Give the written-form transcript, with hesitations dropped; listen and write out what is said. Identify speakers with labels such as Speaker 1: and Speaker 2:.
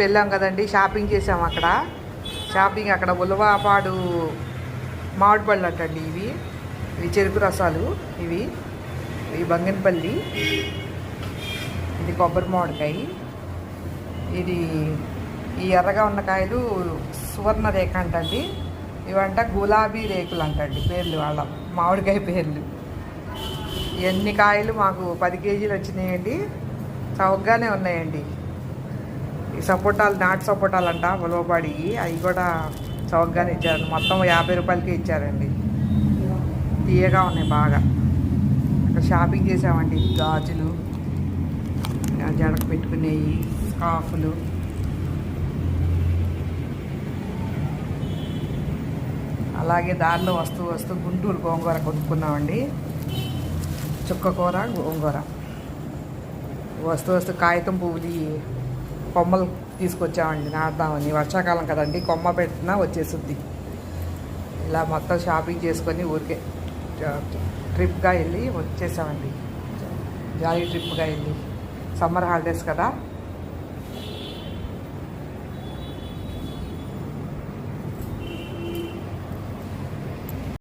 Speaker 1: వెళ్ళాం కదండి, షాపింగ్ చేసాం అక్కడ. షాపింగ్ అక్కడ ఉలవపాడు మామిడి పళ్ళు అంటండి. ఇవి చెరుకు రసాలు. ఇవి బంగినపల్లి. ఇది కొబ్బరి మామిడికాయ. ఇది ఈ ఎర్రగా ఉన్న కాయలు సువర్ణ రేఖ అంటండి. ఇవంట గులాబీ రేకులు అంటండి పేర్లు, వాళ్ళ మామిడికాయ పేర్లు. ఎన్ని కాయలు మాకు 10 కేజీలు వచ్చినాయండి. చౌకగానే ఉన్నాయండి. ఈ సపోటాలు, నాటు సపోటాలు అంట ఉలవపాడి, అవి కూడా చౌకగానే ఇచ్చారు. మొత్తం 50 రూపాయలకే ఇచ్చారండి. తీయగా ఉన్నాయి బాగా. అక్కడ షాపింగ్ చేసామండి. గాజులు, జడకు పెట్టుకునేవి, స్కార్ఫులు. అలాగే దారిలో వస్తూ గుంటూరు గోంగూర కొనుక్కున్నామండి. చుక్కకూర, గోంగూర. వస్తూ కాగితం పువ్వుది కొమ్మలు తీసుకొచ్చామండి నాటుదామని. వర్షాకాలం కదండి, కొమ్మ పెట్టినా వచ్చేస్తుంది. ఇలా మొత్తం షాపింగ్ చేసుకొని ఊరికే ట్రిప్గా వెళ్ళి వచ్చేసామండి. జాలీ ట్రిప్గా వెళ్ళి. సమ్మర్ హాలిడేస్ కదా.